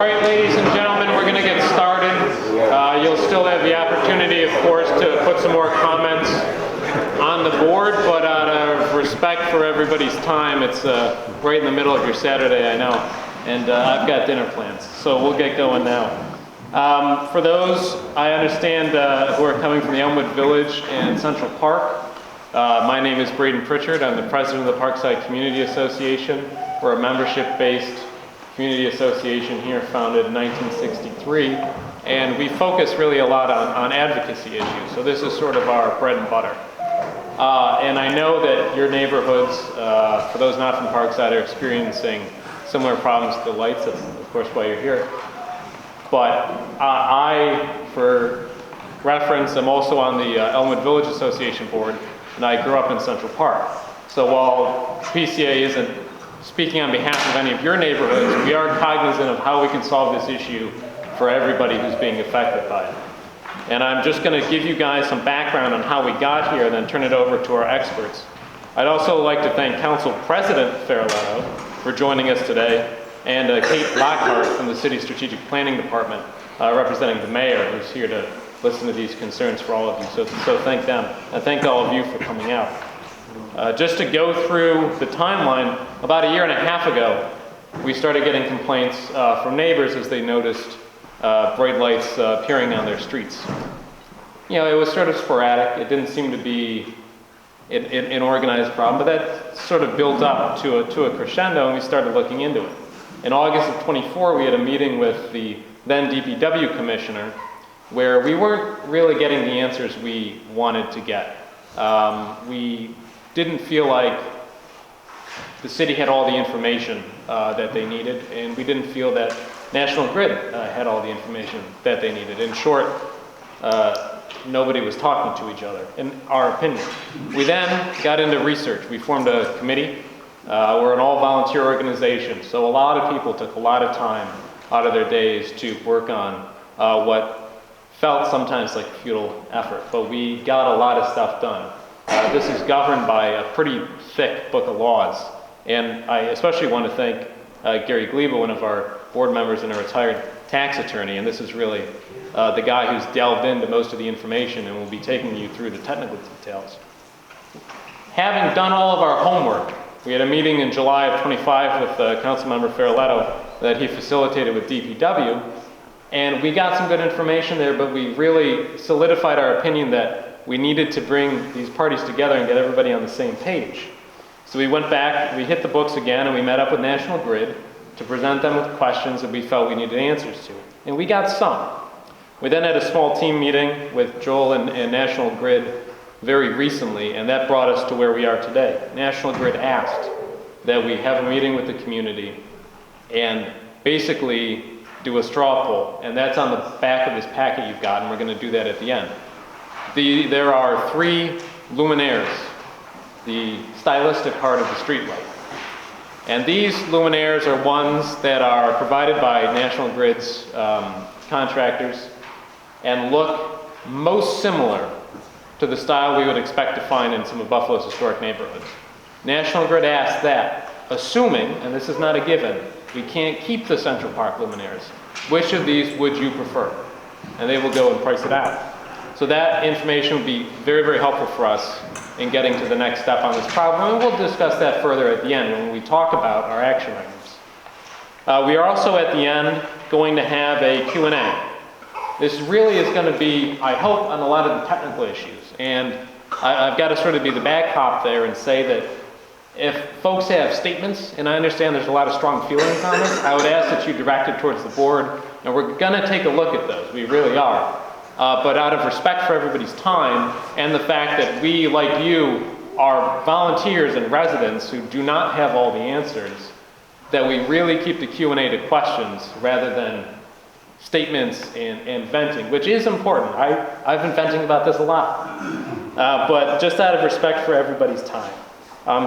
All right, ladies and gentlemen, we're going to get started. You'll still have the opportunity, of course, to put some more comments on the board, but out of respect for everybody's time, it's right in the middle of your Saturday, I know, and I've got dinner plans, so we'll get going now. For those, I understand, who are coming from the Elmwood Village and Central Park, my name is Braden Pritchard. I'm the president of the Parkside Community Association. We're a membership-based community association here, founded in 1963, and we focus really a lot on advocacy issues. So this is sort of our bread and butter. And I know that your neighborhoods, for those not from Parkside, are experiencing similar problems with the lights. That's, of course, why you're here. But I, for reference, am also on the Elmwood Village Association board, and I grew up in Central Park. So while PCA isn't speaking on behalf of any of your neighborhoods, we are cognizant of how we can solve this issue for everybody who's being affected by it. And I'm just going to give you guys some background on how we got here and then turn it over to our experts. I'd also like to thank Council President Farrelletto for joining us today, and Kate Lockhart from the City Strategic Planning Department, representing the mayor, who's here to listen to these concerns for all of you. So thank them, and thank all of you for coming out. Just to go through the timeline, about a year and a half ago, we started getting complaints from neighbors as they noticed bright lights appearing on their streets. You know, it was sort of sporadic. It didn't seem to be an organized problem, but that sort of built up to a crescendo, and we started looking into it. In August of 24, we had a meeting with the then DPW commissioner, where we weren't really getting the answers we wanted to get. We didn't feel like the city had all the information that they needed, and we didn't feel that National Grid had all the information that they needed. In short, nobody was talking to each other, in our opinion. We then got into research. We formed a committee. We're an all-volunteer organization, so a lot of people took a lot of time out of their days to work on what felt sometimes like a futile effort, but we got a lot of stuff done. This is governed by a pretty thick book of laws, and I especially want to thank Gary Gleba, one of our board members and a retired tax attorney, and this is really the guy who's delved into most of the information and will be taking you through the technical details. Having done all of our homework, we had a meeting in July of 25 with Councilmember Farrelletto that he facilitated with DPW, and we got some good information there, but we really solidified our opinion that we needed to bring these parties together and get everybody on the same page. So we went back, we hit the books again, and we met up with National Grid to present them with questions that we felt we needed answers to. And we got some. We then had a small team meeting with Joel and National Grid very recently, and that brought us to where we are today. National Grid asked that we have a meeting with the community and basically do a straw poll, and that's on the back of this packet you've got, and we're going to do that at the end. There are 3 luminaires, the stylistic part of the streetlight. And these luminaires are ones that are provided by National Grid's contractors and look most similar to the style we would expect to find in some of Buffalo's historic neighborhoods. National Grid asked that, assuming, and this is not a given, we can't keep the Central Park luminaires, which of these would you prefer? And they will go and price it out. So that information would be very, very helpful for us in getting to the next step on this problem, and we'll discuss that further at the end when we talk about our action items. We are also at the end going to have a Q&A. This really is going to be, I hope, on a lot of the technical issues, and I've got to sort of be the bad cop there and say that if folks have statements, and I understand there's a lot of strong feelings on this, I would ask that you direct it towards the board, and we're going to take a look at those. We really are. But out of respect for everybody's time and the fact that we, like you, are volunteers and residents who do not have all the answers, that we really keep the Q&A to questions rather than statements and venting, which is important. I've been venting about this a lot, but just out of respect for everybody's time.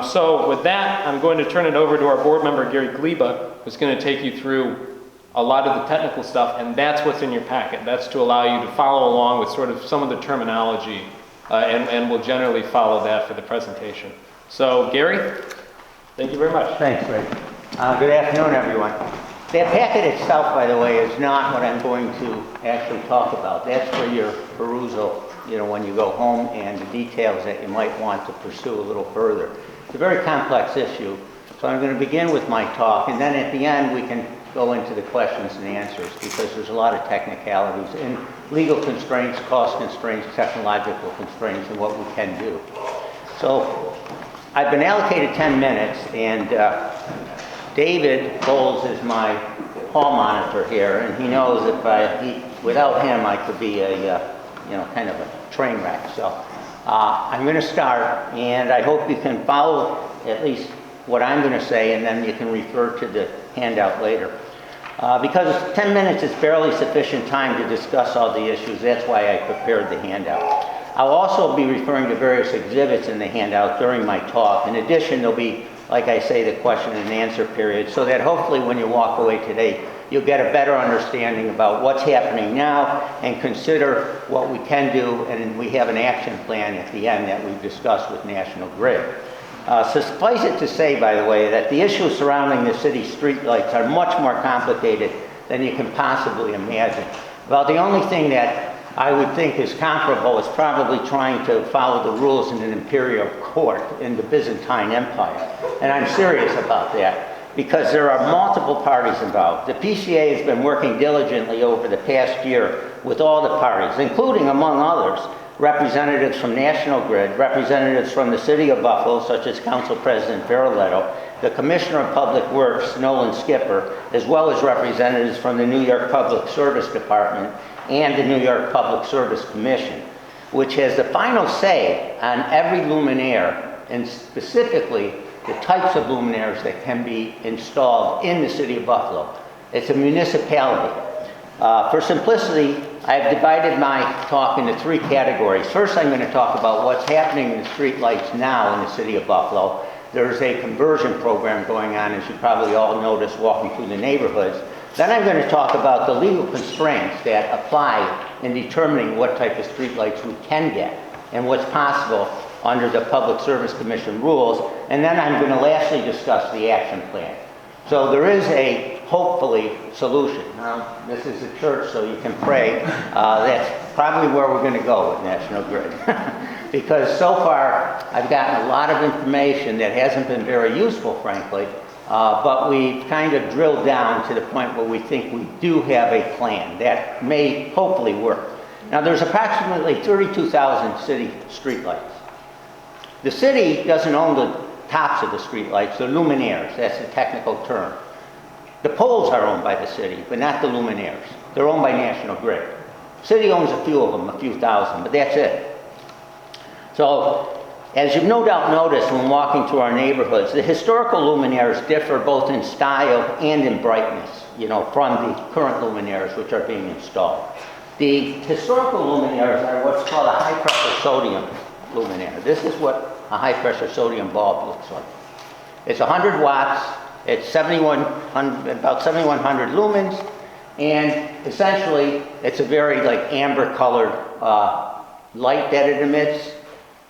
So with that, I'm going to turn it over to our board member, Gary Gleba, who's going to take you through a lot of the technical stuff, and that's what's in your packet. That's to allow you to follow along with sort of some of the terminology, and we'll generally follow that for the presentation. So, Gary, thank you very much. Thanks, Ray. Good afternoon, everyone. That packet itself, by the way, is not what I'm going to actually talk about. That's for your perusal, when you go home, and the details that you might want to pursue a little further. It's a very complex issue, so I'm going to begin with my talk, and then at the end we can go into the questions and answers, because there's a lot of technicalities and legal constraints, cost constraints, technological constraints, and what we can do. So I've been allocated 10 minutes, and David Bowles is my hall monitor here, and he knows without him I could be kind of a train wreck. So I'm going to start, and I hope you can follow at least what I'm going to say, and then you can refer to the handout later. Because 10 minutes is barely sufficient time to discuss all the issues, that's why I prepared the handout. I'll also be referring to various exhibits in the handout during my talk. In addition, there'll be, like I say, the question and answer period, so that hopefully when you walk away today, you'll get a better understanding about what's happening now and consider what we can do, and we have an action plan at the end that we've discussed with National Grid. Suffice it to say, by the way, that the issues surrounding the city streetlights are much more complicated than you can possibly imagine. Well, the only thing that I would think is comparable is probably trying to follow the rules in an imperial court in the Byzantine Empire. And I'm serious about that, because there are multiple parties involved. The PCA has been working diligently over the past year with all the parties, including, among others, representatives from National Grid, representatives from the City of Buffalo, such as Council President Ferroletto, the Commissioner of Public Works, Nolan Skipper, as well as representatives from the New York Public Service Department and the New York Public Service Commission, which has the final say on every luminaire, and specifically the types of luminaires that can be installed in the City of Buffalo. It's a municipality. For simplicity, I've divided my talk into three categories. First, I'm going to talk about what's happening in the streetlights now in the City of Buffalo. There's a conversion program going on, as you probably all noticed walking through the neighborhoods. Then I'm going to talk about the legal constraints that apply in determining what type of streetlights we can get and what's possible under the Public Service Commission rules. And then I'm going to lastly discuss the action plan. So there is a, hopefully, solution. Now, this is a church, so you can pray. That's probably where we're going to go with National Grid. Because so far, I've gotten a lot of information that hasn't been very useful, frankly, but we've kind of drilled down to the point where we think we do have a plan that may hopefully work. Now, there's approximately 32,000 city streetlights. The city doesn't own the tops of the streetlights, the luminaires, that's the technical term. The poles are owned by the city, but not the luminaires. They're owned by National Grid. The city owns a few of them, a few thousand, but that's it. So, as you've no doubt noticed when walking through our neighborhoods, the historical luminaires differ both in style and in brightness, from the current luminaires which are being installed. The historical luminaires are what's called a high-pressure sodium luminaire. This is what a high-pressure sodium bulb looks like. It's 100 watts, it's about 7,100 lumens, and essentially it's a very amber-colored light that it emits,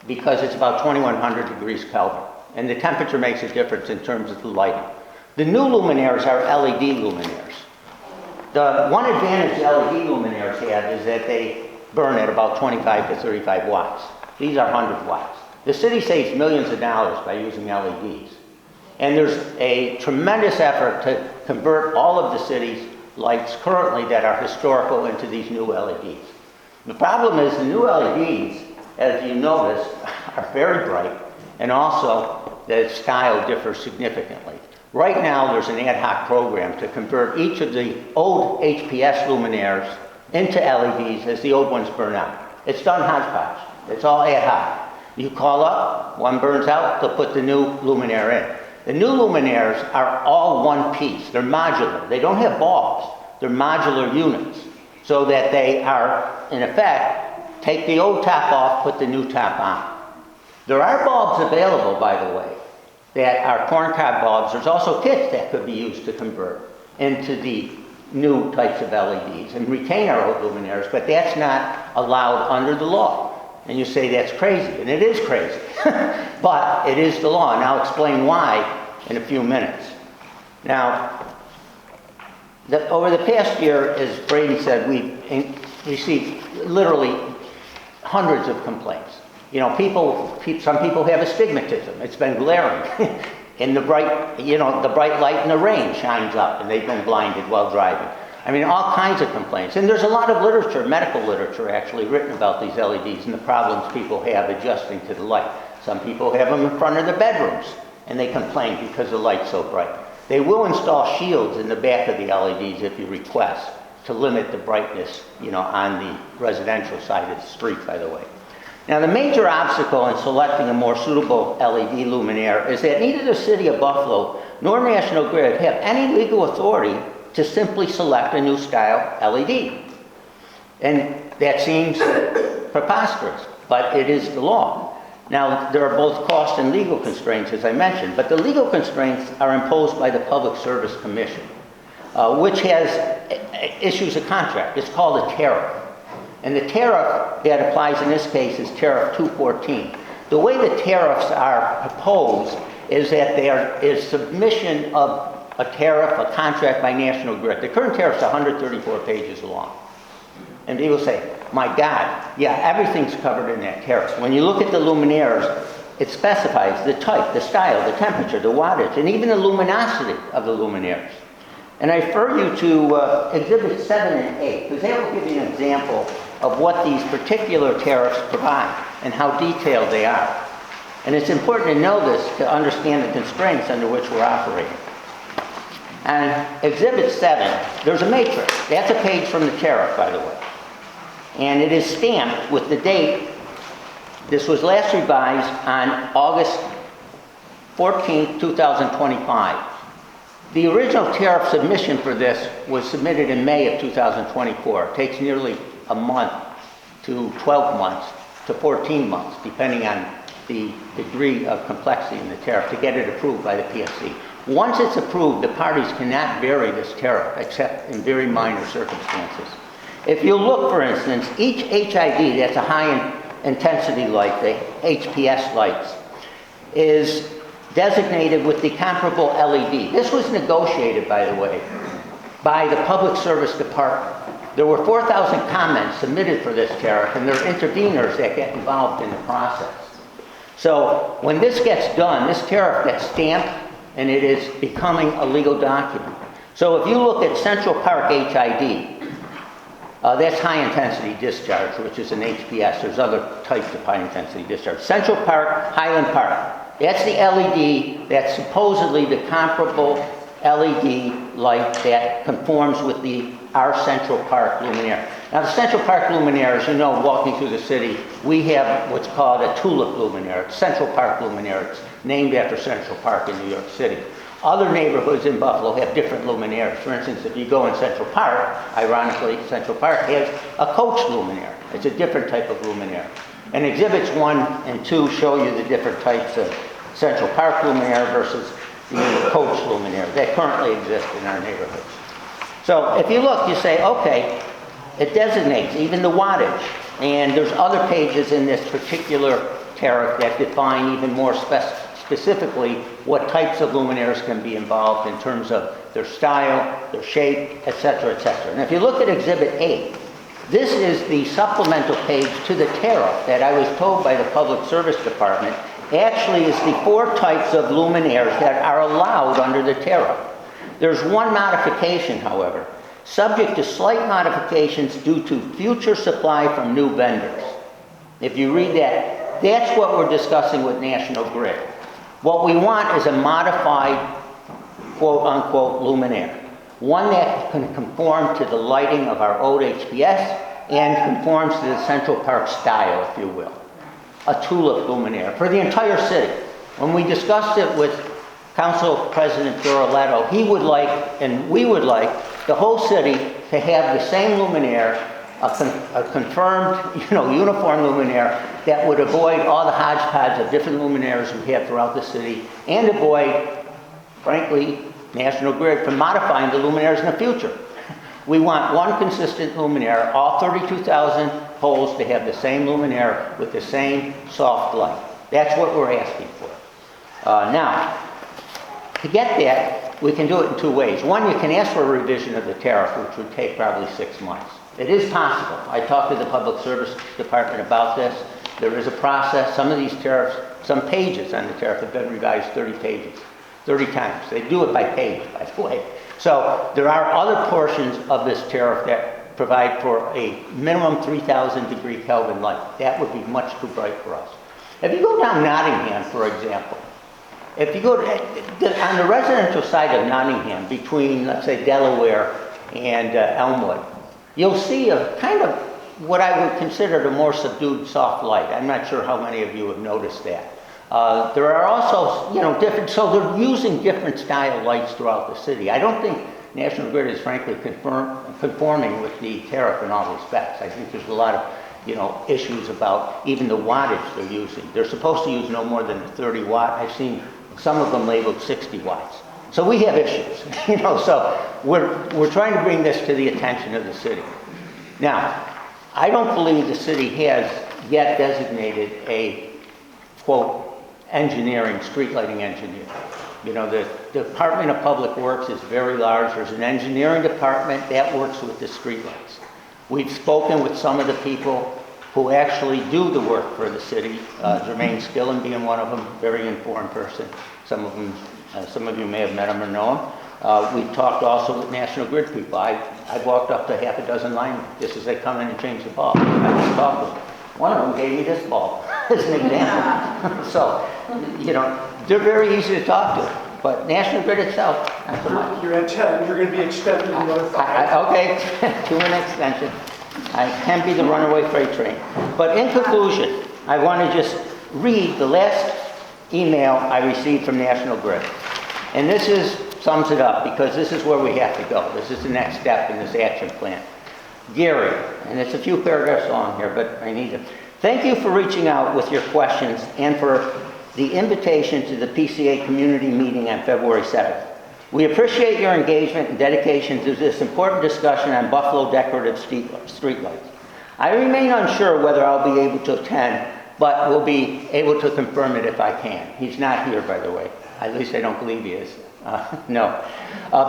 because it's about 2,100 degrees Kelvin. And the temperature makes a difference in terms of the lighting. The new luminaires are LED luminaires. The one advantage LED luminaires have is that they burn at about 25 to 35 watts. These are 100 watts. The city saves millions of dollars by using LEDs. And there's a tremendous effort to convert all of the city's lights currently that are historical into these new LEDs. The problem is the new LEDs, as you notice, are very bright, and also the style differs significantly. Right now, there's an ad hoc program to convert each of the old HPS luminaires into LEDs as the old ones burn out. It's done hodgepodge. It's all ad hoc. You call up, one burns out, they'll put the new luminaire in. The new luminaires are all one piece. They're modular. They don't have bulbs. They're modular units, so that they are, in effect, take the old top off, put the new top on. There are bulbs available, by the way, that are corncob bulbs. There's also kits that could be used to convert into the new types of LEDs and retain our old luminaires, but that's not allowed under the law. And you say that's crazy, and it is crazy, but it is the law, and I'll explain why in a few minutes. Now, over the past year, as Brady said, we've received literally hundreds of complaints. You know, some people have astigmatism. It's been glaring. And the bright light in the rain shines up and they've been blinded while driving. I mean, all kinds of complaints. And there's a lot of literature, medical literature actually, written about these LEDs and the problems people have adjusting to the light. Some people have them in front of their bedrooms and they complain because the light's so bright. They will install shields in the back of the LEDs if you request to limit the brightness, you know, on the residential side of the street, by the way. Now, the major obstacle in selecting a more suitable LED luminaire is that neither the City of Buffalo nor National Grid have any legal authority to simply select a new style LED. And that seems preposterous, but it is the law. Now, there are both cost and legal constraints, as I mentioned, but the legal constraints are imposed by the Public Service Commission, which issues a contract. It's called a tariff. And the tariff that applies in this case is Tariff 214. The way the tariffs are proposed is that there is submission of a tariff, a contract by National Grid. The current tariff is 134 pages long. And people say, my God, yeah, everything's covered in that tariff. When you look at the luminaires, it specifies the type, the style, the temperature, the wattage, and even the luminosity of the luminaires. And I refer you to Exhibits 7 and 8, because that will give you an example of what these particular tariffs provide and how detailed they are. And it's important to know this to understand the constraints under which we're operating. And Exhibit 7, there's a matrix. That's a page from the tariff, by the way. And it is stamped with the date. This was last revised on August 14, 2025. The original tariff submission for this was submitted in May of 2024. It takes nearly a month to 12 months to 14 months, depending on the degree of complexity in the tariff, to get it approved by the PSC. Once it's approved, the parties cannot vary this tariff except in very minor circumstances. If you look, for instance, each HID, that's a high intensity light, the HPS lights, is designated with the comparable LED. This was negotiated, by the way, by the Public Service Department. There were 4,000 comments submitted for this tariff, and there are interveners that get involved in the process. So when this gets done, this tariff gets stamped, and it is becoming a legal document. So if you look at Central Park HID, that's high intensity discharge, which is an HPS. There's other types of high intensity discharge. Central Park, Highland Park. That's the LED that's supposedly the comparable LED light that conforms with our Central Park luminaire. Now, the Central Park luminaire, as you know, walking through the city, we have what's called a tulip luminaire. It's Central Park luminaire. It's named after Central Park in New York City. Other neighborhoods in Buffalo have different luminaires. For instance, if you go in Central Park, ironically, Central Park has a coach luminaire. It's a different type of luminaire. And Exhibits 1 and 2 show you the different types of Central Park luminaire versus the coach luminaire that currently exist in our neighborhoods. So if you look, you say, okay, it designates even the wattage. And there's other pages in this particular tariff that define even more specifically what types of luminaires can be involved in terms of their style, their shape, etc., etc. And if you look at Exhibit 8, this is the supplemental page to the tariff that I was told by the Public Service Department actually is the 4 types of luminaires that are allowed under the tariff. There's one modification, however, subject to slight modifications due to future supply from new vendors. If you read that, that's what we're discussing with National Grid. What we want is a modified, quote-unquote, luminaire. One that can conform to the lighting of our old HPS and conforms to the Central Park style, if you will. A tulip luminaire for the entire city. When we discussed it with Council President Doroletto, he would like, and we would like, the whole city to have the same luminaire, a confirmed, uniform luminaire that would avoid all the hodgepodge of different luminaires we have throughout the city and avoid, frankly, National Grid from modifying the luminaires in the future. We want one consistent luminaire, all 32,000 poles to have the same luminaire with the same soft light. That's what we're asking for. Now, to get that, we can do it in two ways. One, you can ask for a revision of the tariff, which would take probably 6 months. It is possible. I talked to the Public Service Department about this. There is a process. Some of these tariffs, some pages on the tariff have been revised 30 pages, 30 times. They do it by page, by the way. So there are other portions of this tariff that provide for a minimum 3,000 degree Kelvin light. That would be much too bright for us. If you go down Nottingham, for example, if you go on the residential side of Nottingham, between, let's say, Delaware and Elmwood, you'll see a kind of what I would consider the more subdued soft light. I'm not sure how many of you have noticed that. There are also, different, so they're using different style lights throughout the city. I don't think National Grid is frankly conforming with the tariff in all respects. I think there's a lot of, issues about even the wattage they're using. They're supposed to use no more than 30 watt. I've seen some of them labeled 60 watts. So we have issues, so we're trying to bring this to the attention of the city. Now, I don't believe the city has yet designated a, quote, engineering, street lighting engineer. The Department of Public Works is very large. There's an engineering department that works with the street lights. We've spoken with some of the people who actually do the work for the city, Jermaine Skillen being one of them, very informed person. Some of you may have met him or know him. We've talked also with National Grid people. I've walked up to half a dozen linemen just as they come in and change the bulb. I just talked to them. One of them gave me this bulb as an example. So, they're very easy to talk to. But National Grid itself, not so much. You're at 10, you're going to be extended another 5. Okay, to an extension. I can be the runaway freight train. But in conclusion, I want to just read the last email I received from National Grid. And this sums it up, because this is where we have to go. This is the next step in this action plan. Gary, and it's a few paragraphs long here, but I need it. Thank you for reaching out with your questions and for the invitation to the PCA community meeting on February 7th. We appreciate your engagement and dedication to this important discussion on Buffalo decorative streetlights. I remain unsure whether I'll be able to attend, but will be able to confirm it if I can. He's not here, by the way. At least I don't believe he is. No.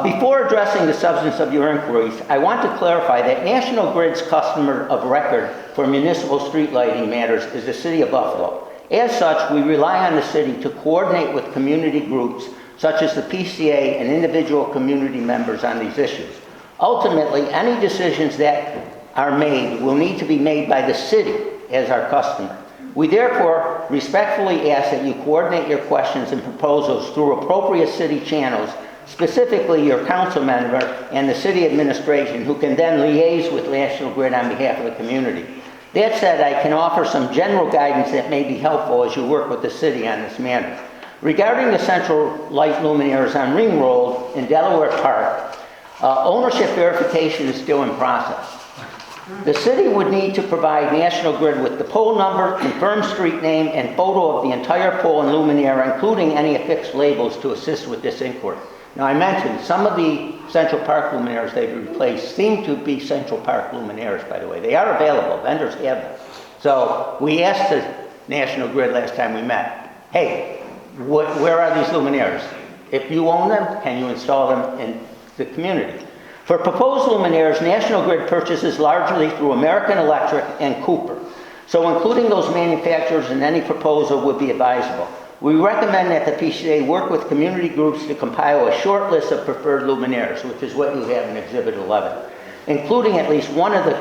Before addressing the substance of your inquiries, I want to clarify that National Grid's customer of record for municipal street lighting matters is the City of Buffalo. As such, we rely on the city to coordinate with community groups such as the PCA and individual community members on these issues. Ultimately, any decisions that are made will need to be made by the city as our customer. We therefore respectfully ask that you coordinate your questions and proposals through appropriate city channels, specifically your council member and the city administration, who can then liaise with National Grid on behalf of the community. That said, I can offer some general guidance that may be helpful as you work with the city on this matter. Regarding the central light luminaires on Ring Road in Delaware Park, ownership verification is still in process. The city would need to provide National Grid with the pole number, confirmed street name, and photo of the entire pole and luminaire, including any affixed labels, to assist with this inquiry. Now, I mentioned some of the Central Park luminaires they've replaced seem to be Central Park luminaires, by the way. They are available. Vendors have them. So we asked the National Grid last time we met, hey, where are these luminaires? If you own them, can you install them in the community? For proposed luminaires, National Grid purchases largely through American Electric and Cooper. So including those manufacturers in any proposal would be advisable. We recommend that the PCA work with community groups to compile a short list of preferred luminaires, which is what you have in Exhibit 11, including at least one of the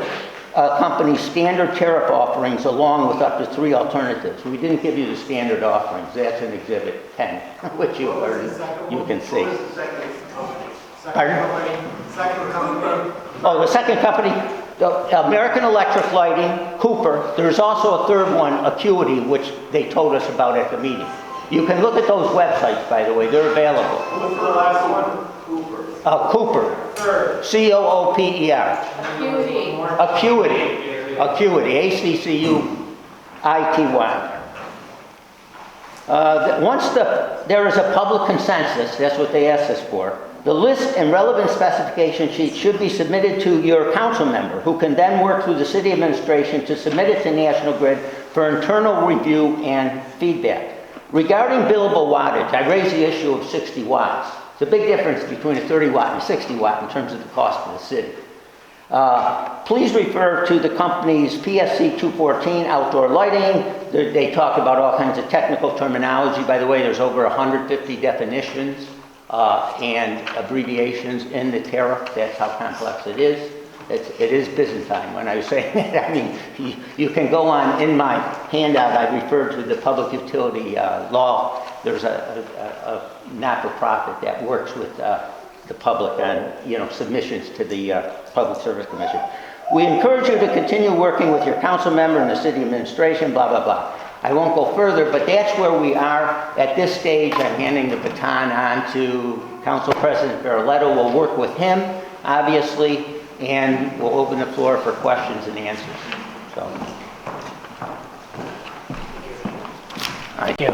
company's standard tariff offerings along with up to 3 alternatives. We didn't give you the standard offerings. That's in Exhibit 10, which you can see. Pardon? Second company. Oh, the second company, the American Electric Lighting, Cooper. There's also a third one, Acuity, which they told us about at the meeting. You can look at those websites, by the way. They're available. What's the last one? Cooper. Cooper. Third. C-O-O-P-E-R. Acuity. Acuity. A-C-C-U-I-T-Y. Once there is a public consensus, that's what they asked us for, the list and relevant specification sheet should be submitted to your council member, who can then work through the city administration to submit it to National Grid for internal review and feedback. Regarding billable wattage, I raised the issue of 60 watts. It's a big difference between a 30 watt and a 60 watt in terms of the cost to the city. Please refer to the company's PSC 214 outdoor lighting. They talk about all kinds of technical terminology. By the way, there's over 150 definitions and abbreviations in the tariff. That's how complex it is. It is Byzantine when I was saying that. I mean, you can go on, in my handout, I referred to the public utility law. There's a not-for-profit that works with the public on, submissions to the Public Service Commission. We encourage you to continue working with your council member and the city administration, blah, blah, blah. I won't go further, but that's where we are. At this stage, I'm handing the baton on to Council President Barretto. We'll work with him, obviously, and we'll open the floor for questions and answers. So. Thank you.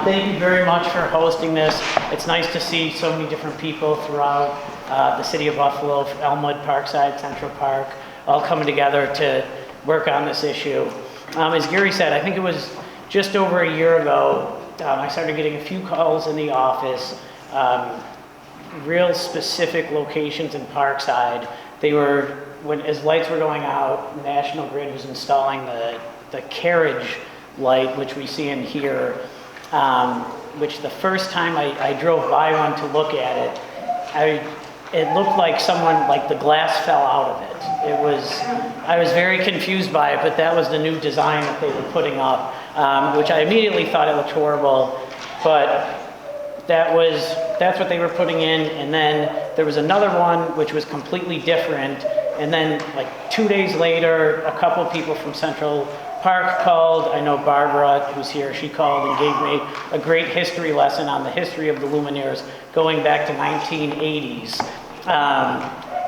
Thank you very much for hosting this. It's nice to see so many different people throughout the city of Buffalo, Elmwood, Parkside, Central Park, all coming together to work on this issue. As Gary said, I think it was just over a year ago, I started getting a few calls in the office, real specific locations in Parkside. They were, as lights were going out, National Grid was installing the carriage light, which we see in here, which the first time I drove by one to look at it, it looked like the glass fell out of it. I was very confused by it, but that was the new design that they were putting up, which I immediately thought it looked horrible, but that's what they were putting in. And then there was another one which was completely different. And then like 2 days later, a couple people from Central Park called. I know Barbara, who's here, she called and gave me a great history lesson on the history of the luminaires going back to 1980s.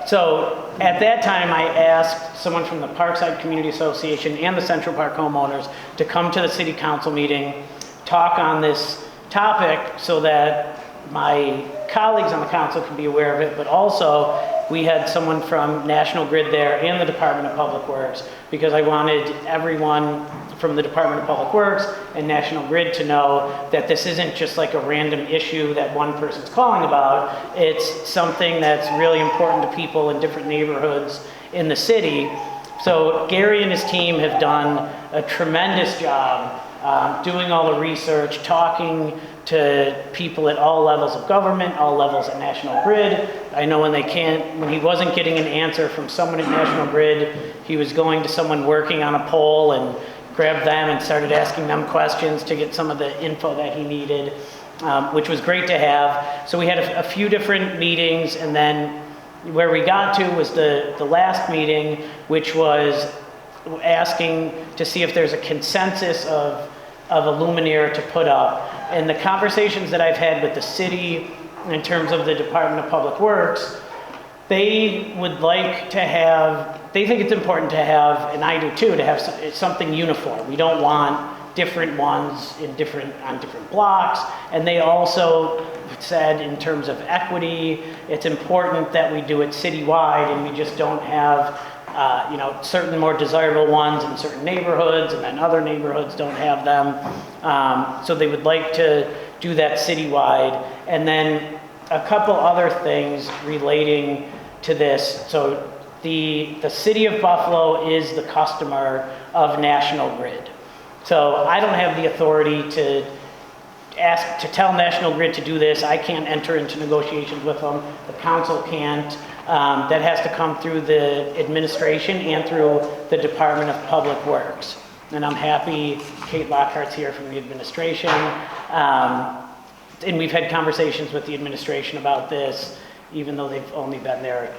So at that time, I asked someone from the Parkside Community Association and the Central Park homeowners to come to the city council meeting, talk on this topic so that my colleagues on the council could be aware of it, but also we had someone from National Grid there and the Department of Public Works, because I wanted everyone from the Department of Public Works and National Grid to know that this isn't just like a random issue that one person's calling about. It's something that's really important to people in different neighborhoods in the city. So Gary and his team have done a tremendous job doing all the research, talking to people at all levels of government, all levels at National Grid. I know when he wasn't getting an answer from someone at National Grid, he was going to someone working on a pole and grabbed them and started asking them questions to get some of the info that he needed, which was great to have. So we had a few different meetings, and then where we got to was the last meeting, which was asking to see if there's a consensus of a luminaire to put up. And the conversations that I've had with the city in terms of the Department of Public Works, they would like to have, they think it's important to have, and I do too, to have something uniform. We don't want different ones on different blocks. And they also said in terms of equity, it's important that we do it citywide and we just don't have certain more desirable ones in certain neighborhoods, and then other neighborhoods don't have them. So they would like to do that citywide. And then a couple other things relating to this. So the city of Buffalo is the customer of National Grid. So I don't have the authority to tell National Grid to do this. I can't enter into negotiations with them. The council can't. That has to come through the administration and through the Department of Public Works. And I'm happy Kate Lockhart's here from the administration. And we've had conversations with the administration about this, even though they've only been there,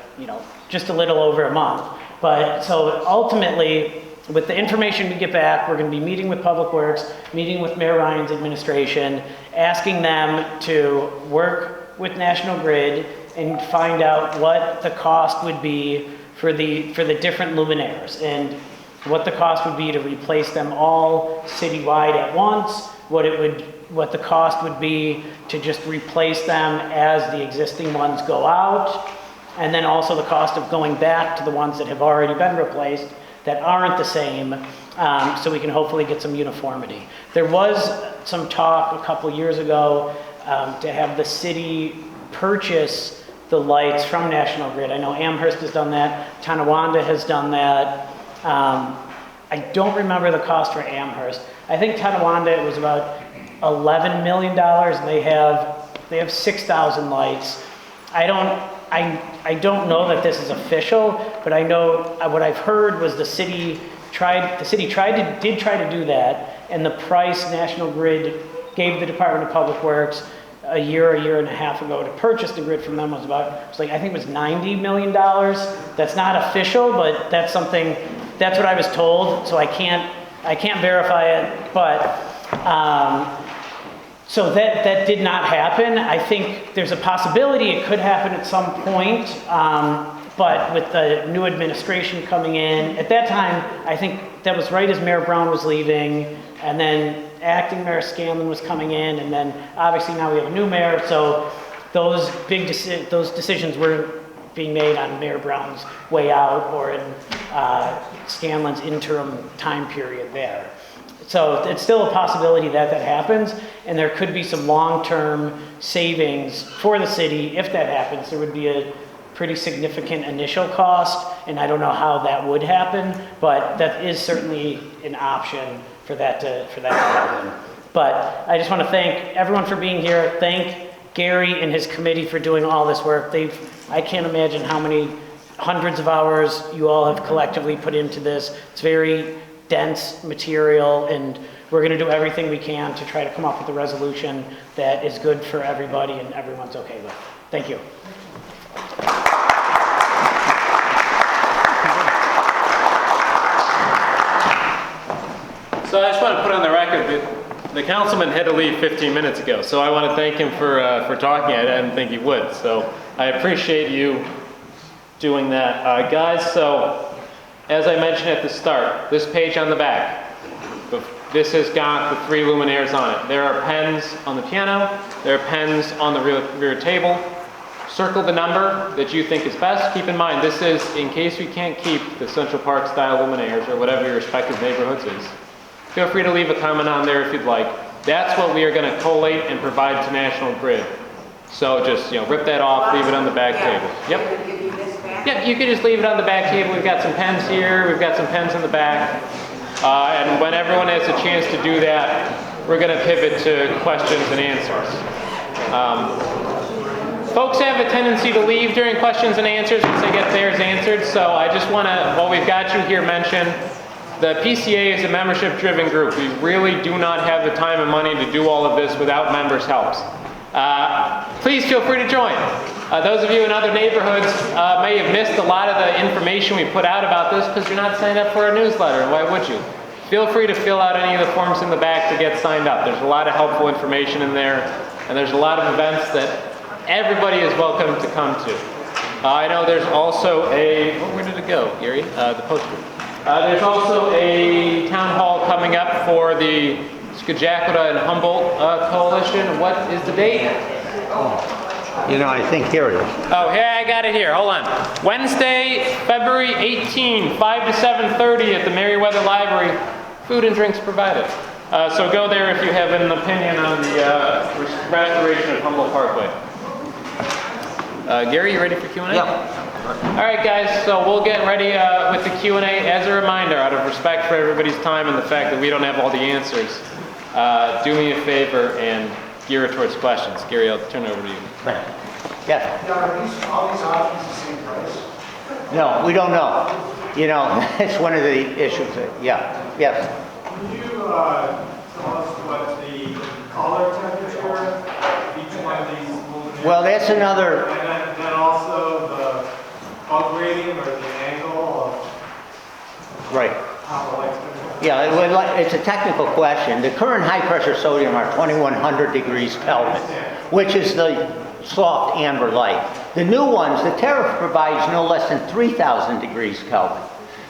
just a little over a month. But so ultimately, with the information we get back, we're going to be meeting with Public Works, meeting with Mayor Ryan's administration, asking them to work with National Grid and find out what the cost would be for the different luminaires, and what the cost would be to replace them all citywide at once, what the cost would be to just replace them as the existing ones go out, and then also the cost of going back to the ones that have already been replaced that aren't the same, so we can hopefully get some uniformity. There was some talk a couple years ago to have the city purchase the lights from National Grid. I know Amherst has done that, Tonawanda has done that. I don't remember the cost for Amherst. I think Tonawanda, it was about $11 million, and they have 6,000 lights. I don't know that this is official, but I know what I've heard was the city did try to do that, and the price National Grid gave the Department of Public Works a year and a half ago to purchase the grid from them was I think it was $90 million. That's not official, but that's what I was told, so I can't verify it, but so that did not happen. I think there's a possibility it could happen at some point, but with the new administration coming in, at that time, I think that was right as Mayor Brown was leaving, and then acting Mayor Scanlon was coming in, and then obviously now we have a new mayor, so those decisions were being made on Mayor Brown's way out or in Scanlon's interim time period there. So it's still a possibility that happens, and there could be some long-term savings for the city if that happens. There would be a pretty significant initial cost, and I don't know how that would happen, but that is certainly an option for that to happen. But I just want to thank everyone for being here. Thank Gary and his committee for doing all this work. I can't imagine how many hundreds of hours you all have collectively put into this. It's very dense material, and we're going to do everything we can to try to come up with a resolution that is good for everybody and everyone's okay with. Thank you. So I just want to put on the record that the councilman had to leave 15 minutes ago, so I want to thank him for talking. I didn't think he would, so I appreciate you doing that. Guys, so as I mentioned at the start, this page on the back, this has got the 3 luminaires on it. There are pens on the piano, there are pens on the rear table. Circle the number that you think is best. Keep in mind, this is in case we can't keep the Central Park style luminaires or whatever your respective neighborhoods is. Feel free to leave a comment on there if you'd like. That's what we are going to collate and provide to National Grid. So just, rip that off, leave it on the back table. Yep. Yep, you could just leave it on the back table. We've got some pens here, we've got some pens in the back. And when everyone has a chance to do that, we're going to pivot to questions and answers. Folks have a tendency to leave during questions and answers once they get theirs answered, so I just want to, while we've got you here, mention the PCA is a membership-driven group. We really do not have the time and money to do all of this without members' helps. Please feel free to join. Those of you in other neighborhoods may have missed a lot of the information we put out about this because you're not signed up for our newsletter, and why would you? Feel free to fill out any of the forms in the back to get signed up. There's a lot of helpful information in there, and there's a lot of events that everybody is welcome to come to. I know there's also where did it go, Gary? The poster. There's also a town hall coming up for the Skagakota and Humboldt Coalition. What is the date? I think here it is. Oh, hey, I got it here. Hold on. Wednesday, February 18, 5 to 7:30 at the Merriweather Library. Food and drinks provided. So go there if you have an opinion on the restoration of Humboldt Parkway. Gary, you ready for Q&A? Yeah. All right, guys, so we'll get ready with the Q&A. As a reminder, out of respect for everybody's time and the fact that we don't have all the answers, do me a favor and gear it towards questions. Gary, I'll turn it over to you. Yes. Are all these options the same price? No, we don't know. It's one of the issues yes. Can you tell us what the color temperature of each one of these luminaires? Well, that's another. And then also the bug rating or the angle of Right. how the light's going to work? Yeah, it's a technical question. The current high-pressure sodium are 2100 degrees Kelvin, which is the soft amber light. The new ones, the tariff provides no less than 3000 degrees Kelvin.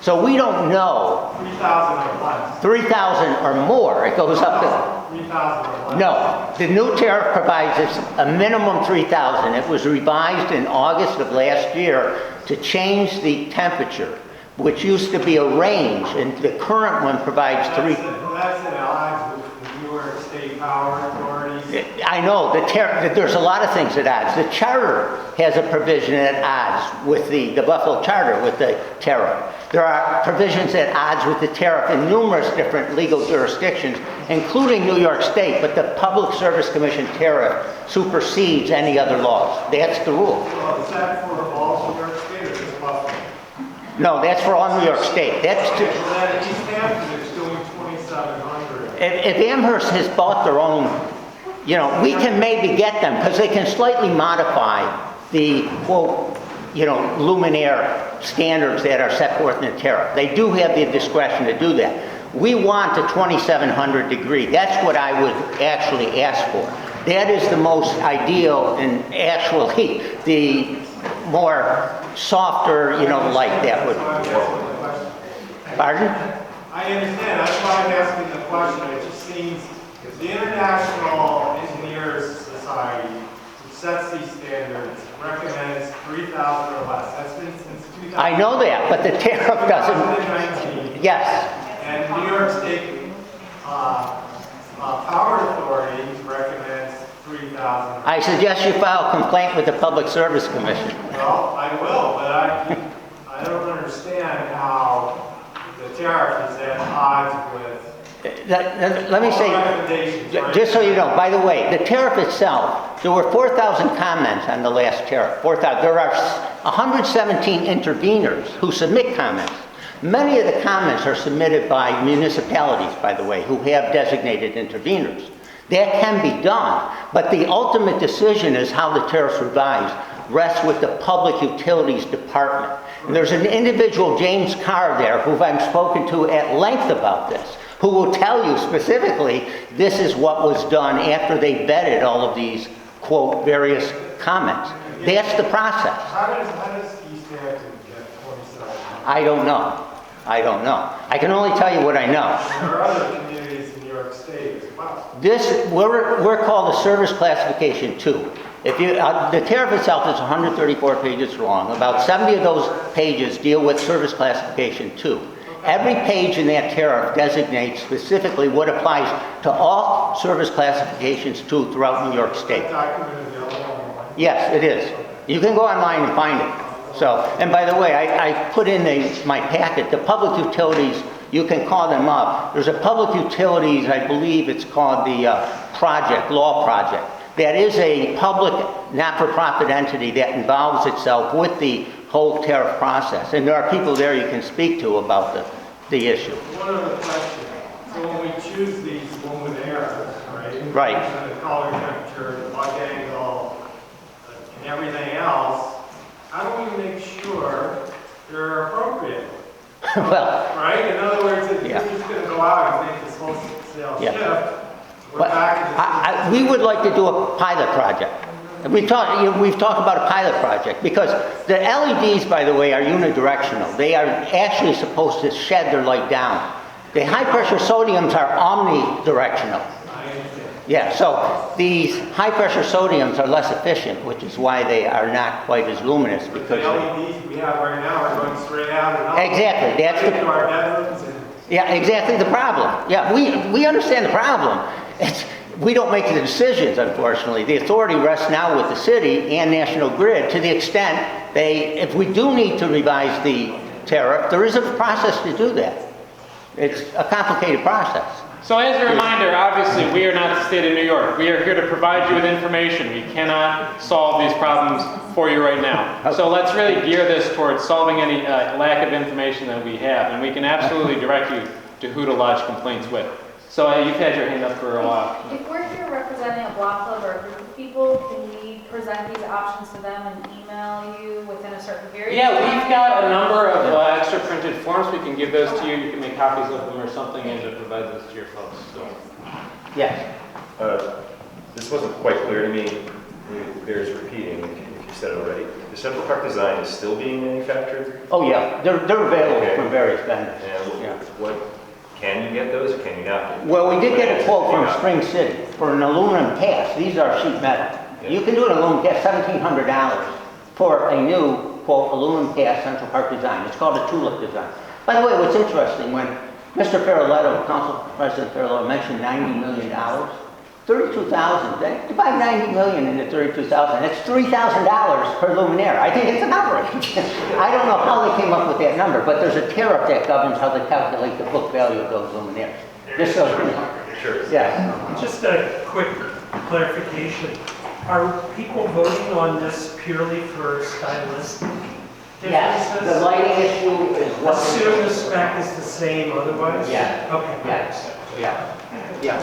So we don't know. 3,000 or less. 3,000 or more. It goes up to... 3,000 or less. No, the new tariff provides us a minimum 3,000. It was revised in August of last year to change the temperature, which used to be a range, and the current one provides That's in alliance with the New York State Power Authority I know, there's a lot of things at odds. The charter has a provision at odds with the Buffalo Charter, with the tariff. There are provisions at odds with the tariff in numerous different legal jurisdictions, including New York State, but the Public Service Commission tariff supersedes any other laws. That's the rule. Well, is that for all New York State or just Buffalo? No, that's for all New York State. That's So that East Hampton is doing 2,700. if Amherst has bought their own, you know, we can maybe get them because they can slightly modify the, quote, you know, luminaire standards that are set forth in the tariff. They do have the discretion to do that. We want a 2,700 degree. That's what I would actually ask for. That is the most ideal and actually the more softer, you know, light that would. Pardon? I understand, that's why I'm asking the question. It just seems the International Engineers Society, which sets these standards, recommends 3,000 or less. That's been since 2000. I know that, but the tariff doesn't. 2019. Yes. And New York State Power Authority recommends 3,000. I suggest you file a complaint with the Public Service Commission. Well, I will, but I don't understand how the tariff is at odds with Let me all say, recommendations, right? just so you know, by the way, the tariff itself, there were 4,000 comments on the last tariff. 4,000. There are 117 interveners who submit comments. Many of the comments are submitted by municipalities, by the way, who have designated interveners. That can be done, but the ultimate decision is how the tariff's revised rests with the Public Utilities Department. And there's an individual, James Carr, there, who I've spoken to at length about this, who will tell you specifically this is what was done after they vetted all of these, quote, various comments. That's the process. How does East Hampton get 27? I don't know. I don't know. I can only tell you what I know. There are other communities in New York State as well. We're called a service classification 2. If you, the tariff itself is 134 pages long. About 70 of those pages deal with service classification 2. Every page in that tariff designates specifically what applies to all service classifications 2 throughout New York State. That document is available online. Yes, it is. You can go online and find it. So, and by the way, I put in my packet, the public utilities, you can call them up. There's a public utilities, I believe it's called the law project. That is a public, not-for-profit entity that involves itself with the whole tariff process. And there are people there you can speak to about the issue. One other question. So when we choose these luminaires, right? Right. And the color temperature, the bug angle, and everything else, how do we make sure they're appropriate? Well, Right? In other words, if Yeah. you're just going to go out and make this wholesale Yeah. shift, we're but back to we would like to do a pilot project. We've talked about a pilot project because the LEDs, by the way, are unidirectional. They are actually supposed to shed their light down. The high-pressure sodiums are omnidirectional. Yeah, so these high-pressure sodiums are less efficient, which is why they are not quite as luminous the because LEDs we have right now are going straight out and out. Exactly, that's right the- into our bedrooms and yeah, exactly the problem. Yeah, we understand the problem. We don't make the decisions, unfortunately. The authority rests now with the city and National Grid to the extent if we do need to revise the tariff, there is a process to do that. It's a complicated process. So as a reminder, obviously, we are not the state of New York. We are here to provide you with information. We cannot solve these problems for you right now. So let's really gear this towards solving any lack of information that we have, and we can absolutely direct you to who to lodge complaints with. So you've had your hand up for a while. If we're here representing a block club or a group of people, can we present these options to them and email you within a certain period? Yeah, we've got a number of extra printed forms. We can give those to you. You can make copies of them or something and provide those to your folks. So. Yes. This wasn't quite clear to me. It bears repeating if you said it already. The Central Park design is still being manufactured? Oh, yeah, they're available Okay. from various vendors. And Yeah. what, can you get those or can you not? Well, we did get a quote from Spring City for an aluminum cast. These are sheet metal. Yeah. You can do an aluminum cast, $1,700 for a new, quote, aluminum cast Central Park design. It's called a tulip design. By the way, what's interesting, when Mr. Ferroletto, Council President Ferroletto, mentioned $90 million, 32,000, divide 90 million into 32,000, that's $3,000 per luminaire. I think it's an outrage. I don't know how they came up with that number, but there's a tariff that governs how they calculate the book value of those luminaires. Just so you know. Sure. Yeah. Just a quick clarification. Are people voting on this purely for stylistic Yes, the differences? lighting issue is what. Assume the spec is the same otherwise? Yeah. Okay. Yes, yeah, yeah.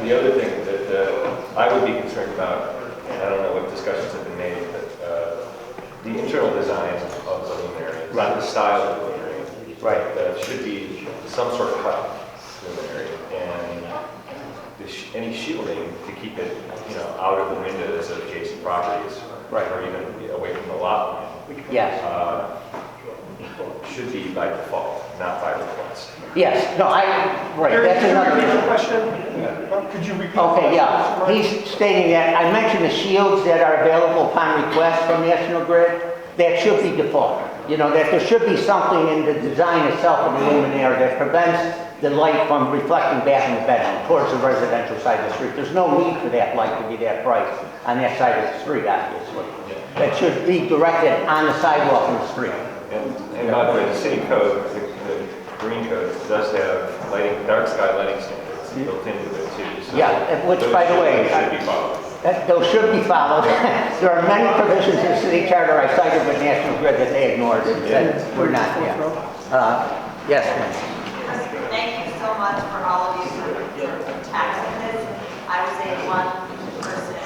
The other thing that I would be concerned about, and I don't know what discussions have been made, but the internal designs of the luminary, not the style of the luminary. Right. Should be some sort of cut luminary, and any shielding to keep it, out of the windows of adjacent properties, Right. or even away from the lot line. Yes, Should be by default, not by request. yes, no, right, that's another. Could you repeat the question? Could you repeat? Okay, yeah, he's stating that, I mentioned the shields that are available upon request from National Grid, that should be default. That there should be something in the design itself of the luminaire that prevents the light from reflecting back in the bedroom towards the residential side of the street. There's no need for that light to be that bright on that side of the street, obviously. That should be directed on the sidewalk in the street. And by the way, the city code, the green code, does have lighting, dark sky lighting standards built into it too. So Yeah, which, by the way, should be followed. Those should be followed. There are many provisions in the city charter I cited with National Grid that they ignored and said we're not, yes, ma'am. Thank you so much for all of you for tackling this. I was a one-person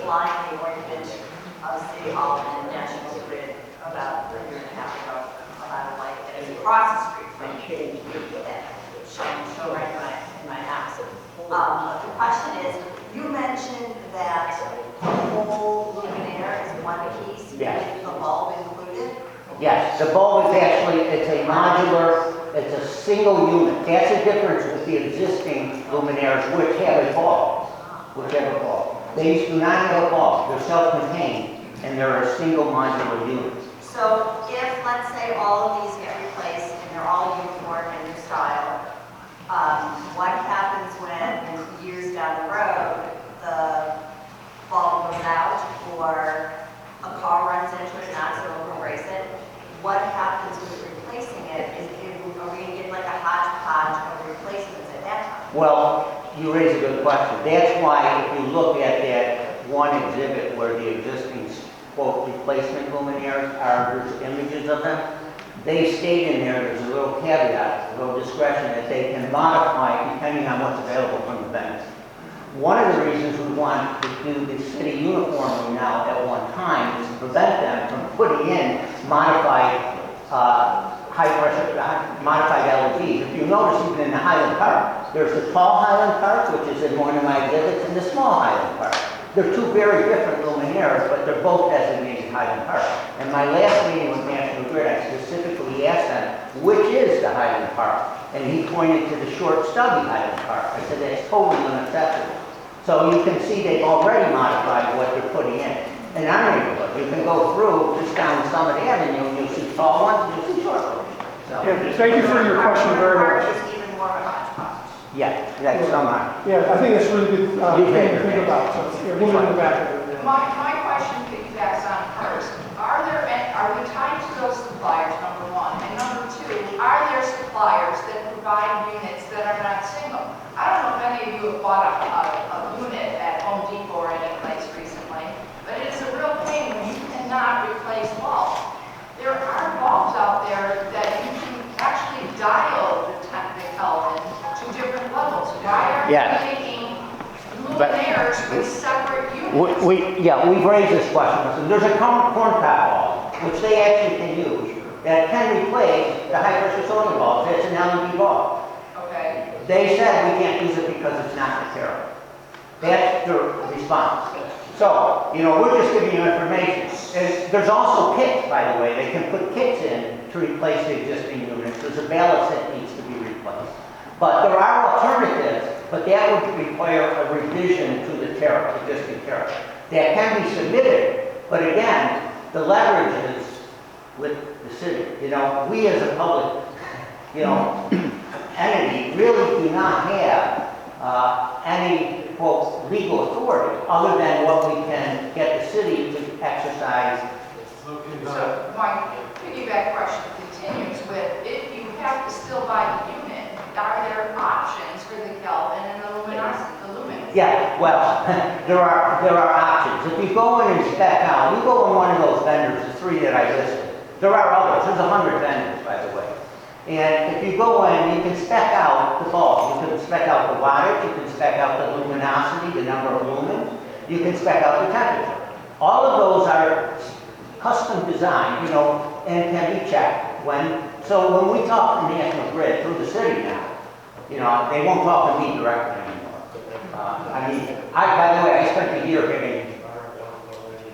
flying the ointment of City Hall and National Grid about a year and a half ago about a light that is across the street from that show right in my house. The question is, you mentioned that the whole luminaire is one piece, Yes. with the bulb included. Yes, the bulb is actually, it's a modular, it's a single unit. That's the difference with the existing luminaires which have a bulb. These do not have a bulb. They're self-contained and they're a single modular unit. So if, let's say, all of these get replaced and they're all uniform in their style, what happens when years down the road the bulb goes out or a car runs into it, knocks it over, breaks it? What happens with replacing it? Are we going to get like a hodgepodge of replacements at that time? Well, you raise a good question. That's why if you look at that one exhibit where the existing, quote, replacement luminaires are, there's images of them, they state in there's a little caveat, a little discretion that they can modify depending on what's available from the vendor. One of the reasons we want to do the city uniformly now at one time is to prevent them from putting in modified modified LEDs. If you notice, even in the Highland Park, there's the tall Highland Park, which is in one of my exhibits, and the small Highland Park. They're two very different luminaires, but they're both designated Highland Park. In my last meeting with National Grid, I specifically asked them, which is the Highland Park? And he pointed to the short, stubby Highland Park. I said, that's totally unacceptable. So you can see they've already modified what they're putting in. In our neighborhood, you can go through just down Summit Avenue, and you'll see tall ones, and you'll see short ones. So, Yeah, thank you for your question very much. Is even more of a hodgepodge. yeah, that's some are. Yeah, I think that's really good thing to think about. So, yeah, we'll move back. My question piggybacks on hers. Are we tied to those suppliers, number one? And number two, are there suppliers that provide units that are not single? I don't know if any of you have bought a unit at Home Depot or any place recently, but it is a real pain when you cannot replace bulbs. There are bulbs out there that you can actually dial the Kelvin to different levels. Why are we Yes. making luminaires with separate units? We've raised this question. Listen, there's a corn cob bulb, which they actually can use, that can replace the high-pressure sodium bulbs. It's an LED bulb. Okay. They said we can't use it because it's not repairable. That's their response. So, we're just giving you information. And there's also kits, by the way. They can put kits in to replace the existing units. There's a ballast that needs to be replaced. But there are alternatives, but that would require a revision to the tariff, existing tariff. That can be submitted, but again, the leverage is with the city. We as a public, entity really do not have any, quote, legal authority other than what we can get the city to exercise. So my piggyback question continues with, if you have to still buy the unit, are there options for the Kelvin and the luminous? Yeah, well, there are options. If you go in and spec out, you go in one of those vendors, the 3 that I listed, there are others. There's 100 vendors, by the way. And if you go in, you can spec out the bulb. You can spec out the wattage, you can spec out the luminosity, the number of lumens, you can spec out the temperature. All of those are custom designed, you know, and can be checked when, so when we talk to National Grid through the city now, you know, they won't talk to me directly anymore. I mean, by the way, I spent a year getting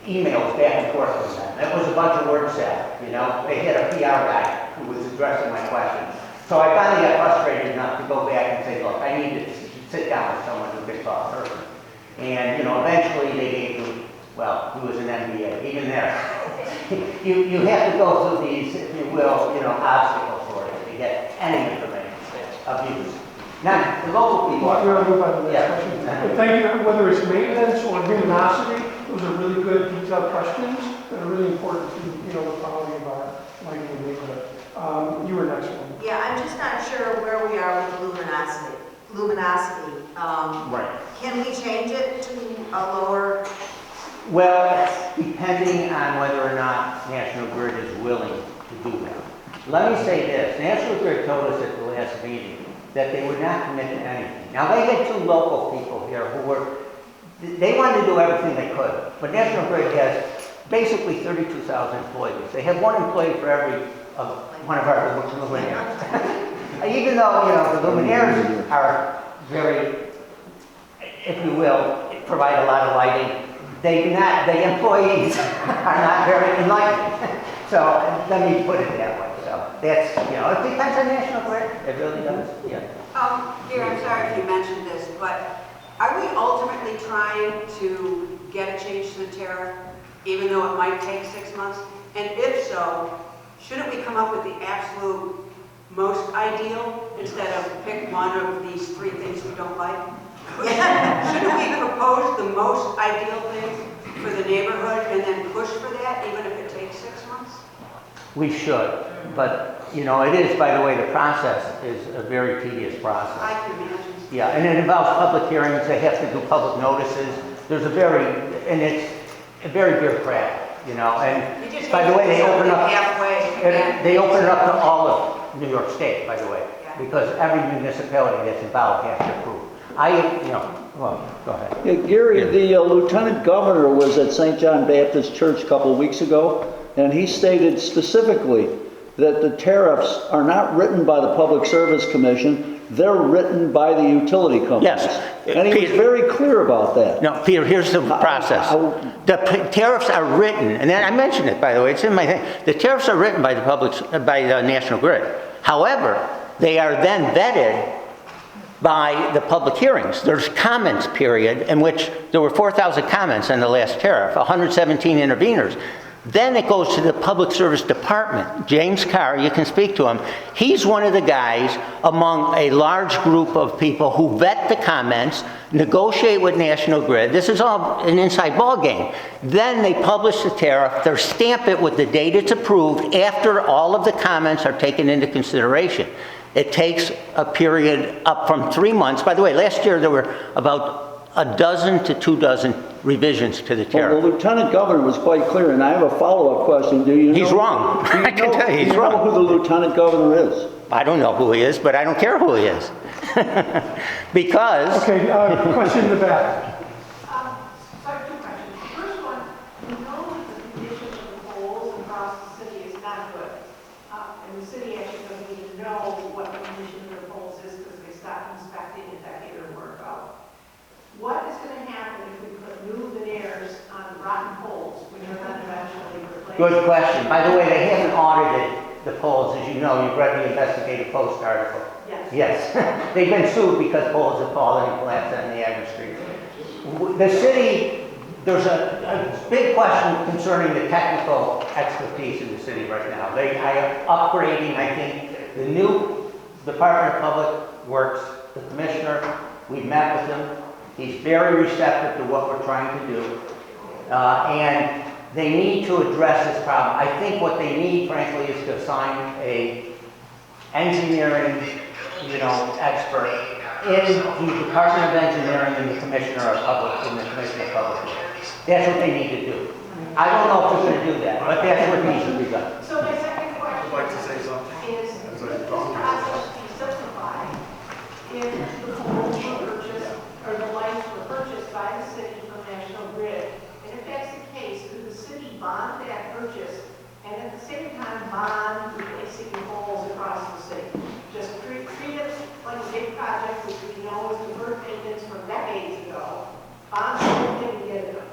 emails back and forth with them. That was a bunch of word salad, you know. They had a PR guy who was addressing my questions. So I finally got frustrated enough to go back and say, look, I need to sit down with someone who can talk person. And, you know, eventually they gave me, well, he was an MBA, even there. you have to go through these, if you will, you know, obstacles for it to get any information of use. Now, the local people are... We're going to move on to the next question. But thank you, whether it's maintenance or luminosity, those are really good detailed questions that are really important to, you know, the quality of our lighting in the neighborhood. You were next one. Yeah, I'm just not sure where we are with the luminosity. Right. Can we change it to a lower? Well, depending on whether or not National Grid is willing to do that. Let me say this. National Grid told us at the last meeting that they would not commit to anything. Now, they had 2 local people here who were, they wanted to do everything they could, but National Grid has basically 32,000 employees. They have 1 employee for every one of our luminaires. Even though, you know, the luminaires are very, if you will, provide a lot of lighting, the employees are not very enlightened. So let me put it that way. So that's, you know, it depends on National Grid. It really does. Yeah. Dear, I'm sorry if you mentioned this, but are we ultimately trying to get a change to the tariff, even though it might take 6 months? And if so, shouldn't we come up with the absolute most ideal instead of pick one of these 3 things we don't like? Shouldn't we propose the most ideal thing for the neighborhood and then push for that, even if it takes 6 months? We should, but, you know, it is, by the way, the process is a very tedious process. I can imagine. Yeah, and it involves public hearings. They have to do public notices. There's a it's a very bureaucratic, you know, and by the way, they open up, they open it up to all of New York State, by the way, because every municipality that's involved has to approve. Well, go ahead. Yeah, Gary, the Lieutenant Governor was at St. John Baptist Church a couple of weeks ago, and he stated specifically that the tariffs are not written by the Public Service Commission, they're written by the utility companies. Yes. And he was very clear about that. No, Peter, here's the process. The tariffs are written, and then I mentioned it, by the way, it's in my thing. The tariffs are written by the National Grid. However, they are then vetted by the public hearings. There's comments period in which there were 4,000 comments on the last tariff, 117 interveners. Then it goes to the Public Service Department. James Carr, you can speak to him. He's one of the guys among a large group of people who vet the comments, negotiate with National Grid. This is all an inside ball game. Then they publish the tariff. They stamp it with the date it's approved after all of the comments are taken into consideration. It takes a period up from 3 months. By the way, last year there were about a dozen to 2 dozen revisions to the tariff. Well, the Lieutenant Governor was quite clear, and I have a follow-up question. Do you know? He's wrong. I can tell you, he's wrong. Do you know who the Lieutenant Governor is? I don't know who he is, but I don't care who he is. Because... Okay, question in the back. So I have 2 questions. The first one, we know that the condition of the poles across the city is not good. And the city actually doesn't even know what the condition of their poles is because they stopped inspecting it that year and work out. What is going to happen if we put new veneers on rotten poles when they're not eventually replaced? Good question. By the way, they haven't audited the poles, as you know. You've read the investigative Post article. Yes. Yes. They've been sued because poles have fallen and collapsed on the Avenue Street. The city, there's a big question concerning the technical expertise in the city right now. They are upgrading, I think, the new Department of Public Works, the commissioner, We've met with him. He's very receptive to what we're trying to do. And they need to address this problem. I think what they need, frankly, is to assign a engineering, expert in the Department of Engineering and the Commissioner of Public, and the Commissioner of Public Works. That's what they need to do. I don't know if we're going to do that, but that's what needs to be done. So my second question. I'd like to say something. Is this process be simplified if the poles were purchased, or the lights were purchased by the city from National Grid? And if that's the case, could the city bond that purchase and at the same time bond replacing the poles across the city? Just treat it like a big project, which we can always divert payments from decades ago, bond the whole thing and get it done.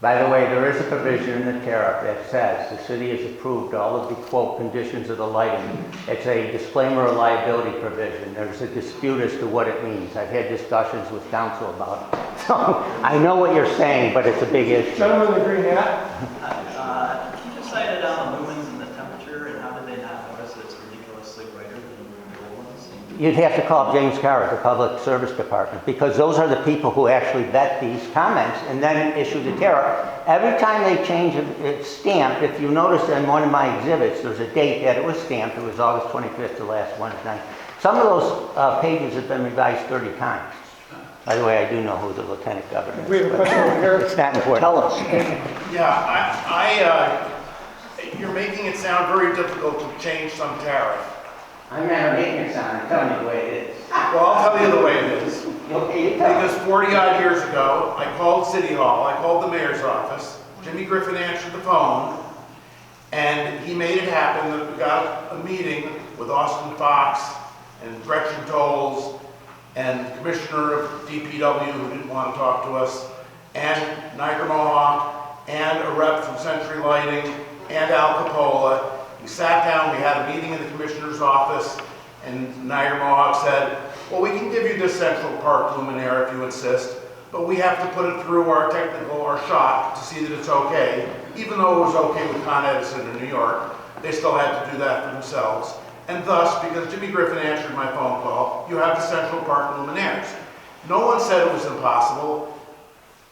By the way, there is a provision in the tariff that says the city has approved all of the quote conditions of the lighting. It's a disclaimer of liability provision. There's a dispute as to what it means. I've had discussions with council about it. So I know what you're saying, but it's a big issue. Gentlemen in the green hat. Can you decide it on the lumens and the temperature, and how did they not notice it's ridiculously brighter than the old ones? You'd have to call James Carr at the Public Service Department, because those are the people who actually vet these comments and then issue the tariff. Every time they change it's stamped, if you notice in one of my exhibits, there's a date that it was stamped. It was August 25th, the last Wednesday. Some of those pages have been revised 30 times. By the way, I do know who the Lieutenant Governor is. We have a question over here. It's not important. Tell us. Yeah, you're making it sound very difficult to change some tariff. I'm not making it sound. I'm telling you the way it is. Well, I'll tell you the way it is. Okay, you tell me. Because 40-odd years ago, I called City Hall, I called the mayor's office, Jimmy Griffin answered the phone, and he made it happen that we got a meeting with Austin Fox and Gretchen Tolles and the Commissioner of DPW who didn't want to talk to us, and Niagara Mohawk, and a rep from Century Lighting, and Al Capola. We sat down, we had a meeting in the Commissioner's office, and Niagara Mohawk said, well, we can give you this Central Park luminaire if you insist, but we have to put it through our shop to see that it's okay. Even though it was okay with Con Edison in New York, they still had to do that for themselves. And thus, because Jimmy Griffin answered my phone call, you have the Central Park luminaires. No one said it was impossible,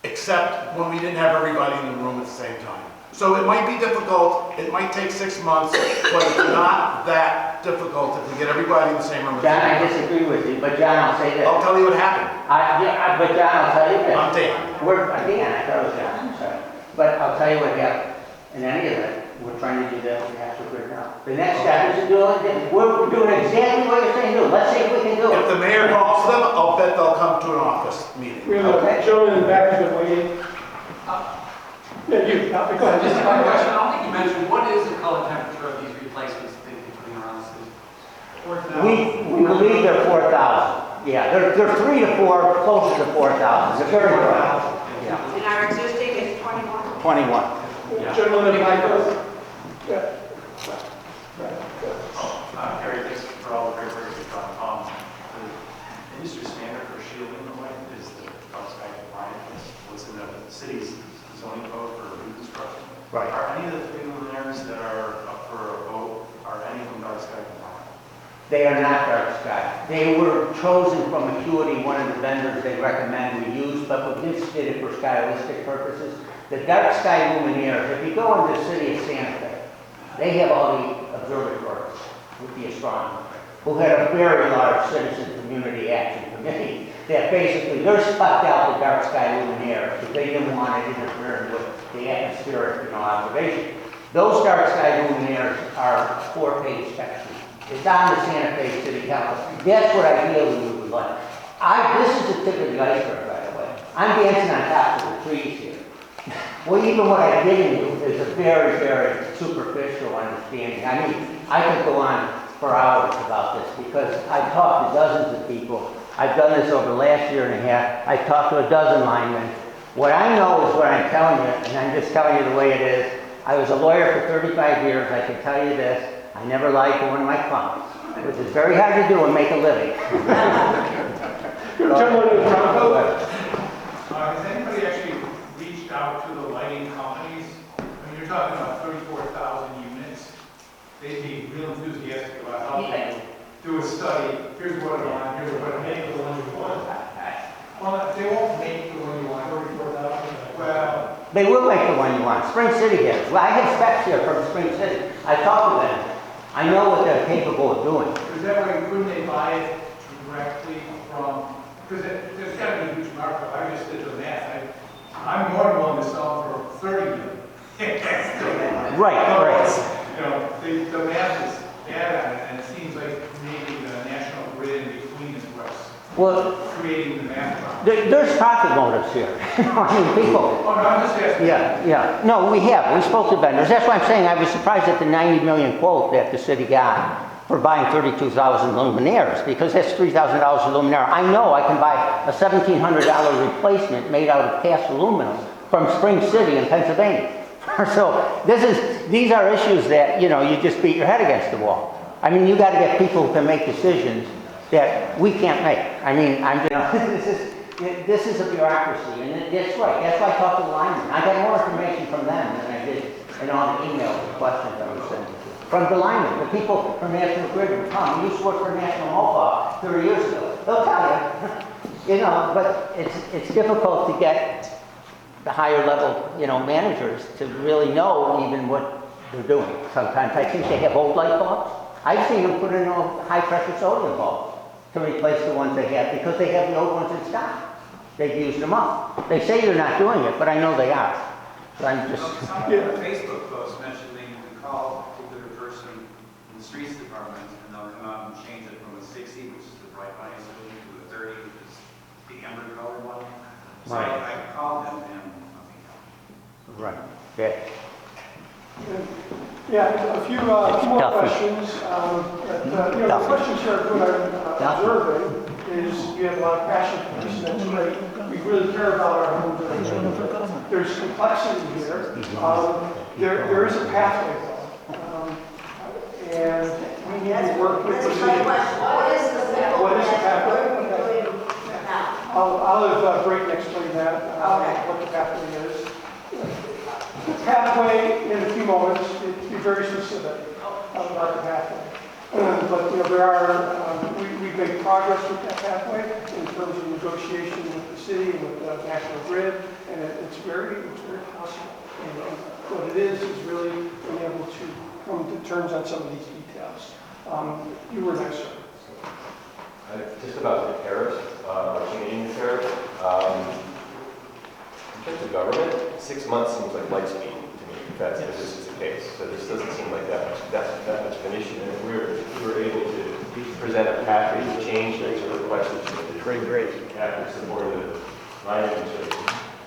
except when we didn't have everybody in the room at the same time. So it might be difficult, it might take 6 months, but it's not that difficult if we get everybody in the same room. John, I disagree with you, but John, I'll say this. I'll tell you what happened. But John, I'll tell you this. I'm Dan. Dan, I thought it was John, I'm sorry. But I'll tell you what happened. In any event, we're trying to do that with National Grid now. The next step is to do it, we're doing exactly what you're saying to do. Let's see if we can do If it. the mayor calls them, I'll bet they'll come to an office meeting. We have a gentleman in the back who's been waiting. Yeah, you, go ahead. Just a quick question. I don't think you mentioned, what is the color temperature of these replacements that you're putting around the city? We believe they're 4,000. Yeah, they're 3 to 4, closer to 4,000. They're very bright. Yeah. And our existing is 21. 21. Gentleman in the back. Yeah. Harry, thanks for all the great work you've done. The industry standard for shielding the light is the outside compliant. What's in the city's zoning code for reconstruction. Right. Are any of the 3 luminaires that are up for a vote, are any of them dark sky compliant? They are not dark sky. They were chosen from Acuity, one of the vendors they recommend we use, but we did it for stylistic purposes. The dark sky luminaires, if you go into the city of Santa Fe, they have all the observatories with the astronomers, who had a very large citizen community action committee that basically, they're spec'd out the dark sky luminaires because they didn't want it interfering with the atmospheric observation. Those dark sky luminaires are 4-page spec sheet. It's on the Santa Fe City Council. That's what ideally we would like. This is the tip of the iceberg, by the way. I'm dancing on top of the trees here. Well, even what I've given you is a very, very superficial understanding. I mean, I could go on for hours about this because I've talked to dozens of people. I've done this over the last year and a half. I've talked to a dozen linemen. What I know is what I'm telling you, and I'm just telling you the way it is. I was a lawyer for 35 years. I can tell you this. I never lied to one of my clients, which is very hard to do and make a living. Gentleman in the front. Go ahead. Has anybody actually reached out to the lighting companies? I mean, you're talking about 34,000 units. They'd be real enthusiastic about helping you do a study. Here's what I want, here's what I make the ones you want. Well, they won't make the one you want, 34,000. Well, They will make the one you want. Spring City has. Well, I have specs here from Spring City. I talked to them. I know what they're capable of doing. is that way, couldn't they buy it directly from, because there's got to be a huge markup. I just did the math. I'm more than willing to sell them for 30 million. Right, So right. it's, you know, the math is bad on it, and it seems like maybe the national grid in between is what's Well, creating the math problem. there's profit motives here. I mean, people. Oh, no, I'm just asking. Yeah. No, we have. We spoke to vendors. That's why I'm saying I was surprised at the 90 million quote that the city got for buying 32,000 luminaires, because that's $3,000 a luminaire. I know I can buy a $1,700 replacement made out of cast aluminum from Spring City in Pennsylvania. So these are issues that, you know, you just beat your head against the wall. I mean, you got to get people who can make decisions that we can't make. I mean, this is a bureaucracy, and that's right. That's why I talked to the linemen. I got more information from them than I did in all the emails and questions I was sending to. From the linemen, the people from National Grid would come. You used to work for National Mohawk 30 years ago. They'll tell you. You know, but it's difficult to get the higher level, you know, managers to really know even what they're doing. Sometimes I think they have old light bulbs. I've seen them put in a high pressure sodium bulb to replace the ones they have because they have the old ones in stock. They've used them up. They say they're not doing it, but I know they are. So I'm just... Some of the Facebook posts mentioned they can call a particular person in the streets department and they'll come out and change it from a 60, which is the bright light solution, to a 30, which is the amber color one. So Right. I called them and nothing happened. Right. Yeah. Yeah, a few more questions. You know, the questions here, what I'm observing is you have a lot of passion for this, that's great. We really care about our homes. There's complexity here. There is a pathway though. And we need to work with the city. What is the simple? What is the pathway? Okay. Now, I'll have Brayton explain that, what the pathway is. The pathway, in a few moments, be very specific about the pathway. But, you know, there are, we've made progress with that pathway in terms of negotiation with the city and with the National Grid, and it's very possible. And what it is really being able to come to terms on some of these details. You were next, sir. Just about the tariffs, changing the tariffs. In terms of government, 6 months seems like light speed to me, if this is the case. So this doesn't seem like that much of an issue. And if we were able to present a package of change that's requested, great. After supporting the line administration.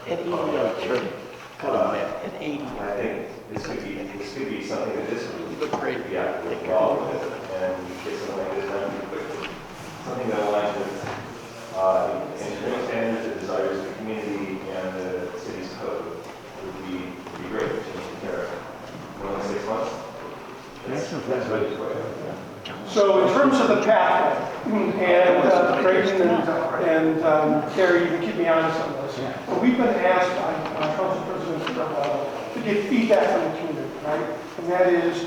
At 88, sure. At 80. I think this could be something that this would be actively involved with and get something like this done quickly. Something that aligns with engineering standards, the desires of the community, and the city's code would be great to change the tariff. In only 6 months. That's really quick. So in terms of the pathway, and Brayton and Carrie, you can keep me honest on this. We've been asked by Council President to get feedback from the community, right? And that is,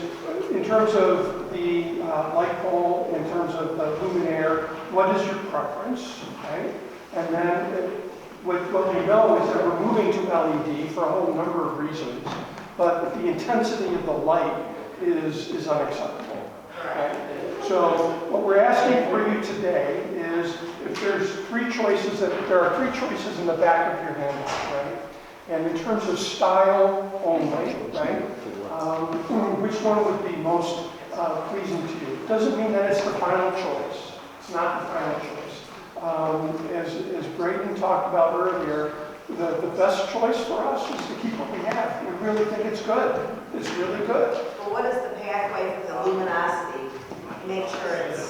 in terms of the light pole, in terms of the luminaire, what is your preference, right? And then what we know is that we're moving to LED for a whole number of reasons, but the intensity of the light is unacceptable, right? So what we're asking for you today is if there are three choices in the back of your handbook, right? And in terms of style only, right? Which one would be most pleasing to you? It doesn't mean that it's the final choice. It's not the final choice. As Brayton talked about earlier, the best choice for us is to keep what we have. We really think it's good. It's really good. well, what is the pathway for the luminosity? Make sure it's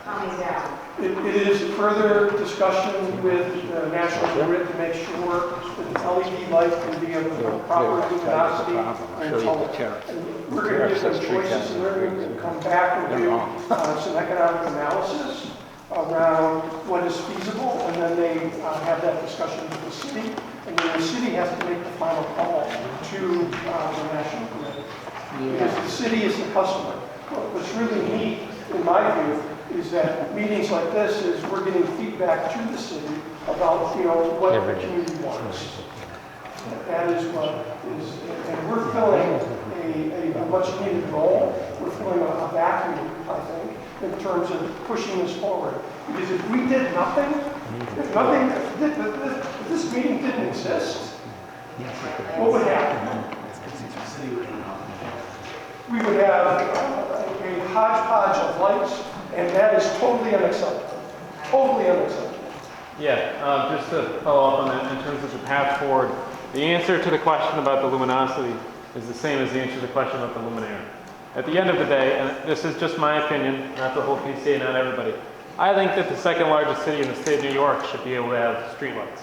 coming down. It is further discussion with the National Grid to make sure that the LED light can be of the proper luminosity and color. And we're going to give them choices and we're going to come back and do some economic analysis around what is feasible, and then they have that discussion with the city, and then the city has to make the final call to the National Grid. Because the city is the customer. What's really neat, in my view, is that meetings like this is we're getting feedback to the city about, you know, what the community wants. That is what is, and we're filling a much needed role. We're filling a vacuum, I think, in terms of pushing this forward. Because if we did nothing, if this meeting didn't exist, what would happen? We would have a hodgepodge of lights, and that is totally unacceptable. Totally unacceptable. Yeah, just to follow up on that in terms of the path forward, the answer to the question about the luminosity is the same as the answer to the question about the luminaire. At the end of the day, and this is just my opinion, not the whole PCA, not everybody, I think that the second largest city in the state of New York should be able to have streetlights.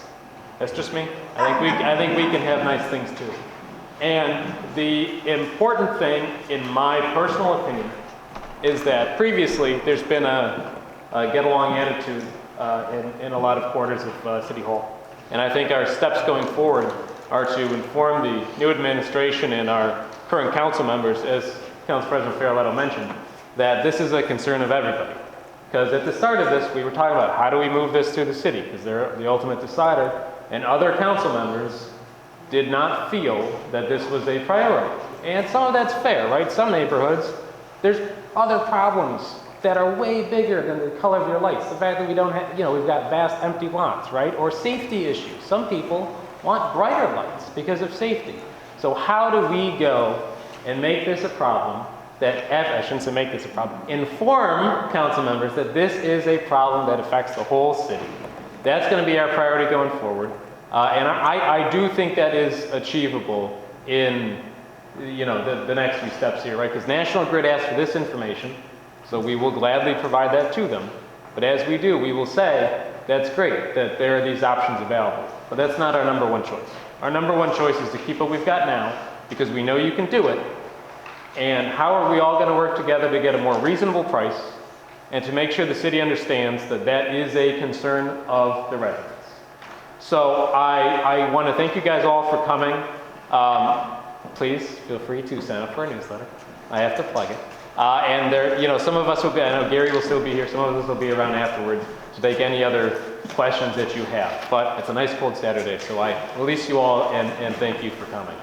That's just me. I think we can have nice things too. And the important thing, in my personal opinion, is that previously there's been a get-along attitude in a lot of quarters of City Hall. And I think our steps going forward are to inform the new administration and our current council members, as Council President Farrelletto mentioned, that this is a concern of everybody. Because at the start of this, we were talking about how do we move this through the city, because they're the ultimate decider, and other council members did not feel that this was a priority. And some of that's fair, right? Some neighborhoods, there's other problems that are way bigger than the color of your lights. The fact that we don't have, we've got vast empty lots, right? Or safety issues. Some people want brighter lights because of safety. So how do we go and make this a problem that, I shouldn't say make this a problem, inform council members that this is a problem that affects the whole city. That's going to be our priority going forward. And I do think that is achievable in, the next few steps here, right? Because National Grid asked for this information, so we will gladly provide that to them. But as we do, we will say, that's great that there are these options available. But that's not our number one choice. Our number one choice is to keep what we've got now, because we know you can do it. And how are we all going to work together to get a more reasonable price and to make sure the city understands that that is a concern of the residents. So I want to thank you guys all for coming. Please feel free to sign up for our newsletter. I have to plug it. And there, some of us will be, I know Gary will still be here, some of us will be around afterwards to take any other questions that you have. But it's a nice cold Saturday, so I release you all and thank you for coming.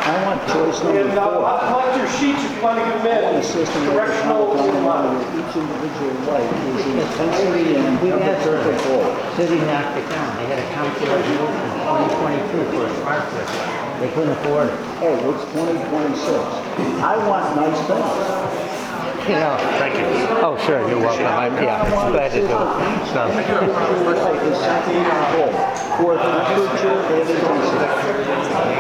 I want choice number 4. Collect your sheets if you want to give them in. Directional Each individual light is in intensity and temperature control. City knocked it down. They had a council resolution in 2022 for a smart grid. They couldn't afford it. Oh, it's 2026. I want nice things. Thank you. Oh, sure, you're welcome. I'm glad to do it. So. For temperature and intensity.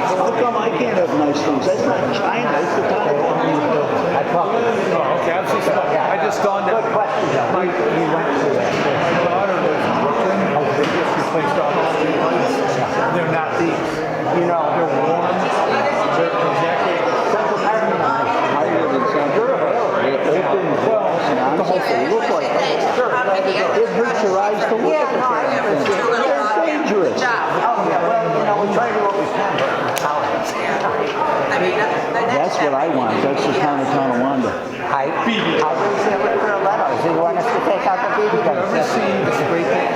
How come I can't have nice things? That's not China, it's the Taiwan. I talked to them. Oh, okay, I just dawned on me. Good question, Joe. We went through that. My daughter lives in Brooklyn. They just replaced all the street lights. They're not these. They're warm. They're exactly. Central Park is nice. I live in Central Park. They open glass and honestly, they look like it hurts your eyes to look at the thing. They're dangerous. Oh, yeah, well, we try to do what we can, but it's tolerance. That's what I want. That's the town of Tonawanda. I was with Carletto. So you want us to take out the BB guns? Ever seen the spray paint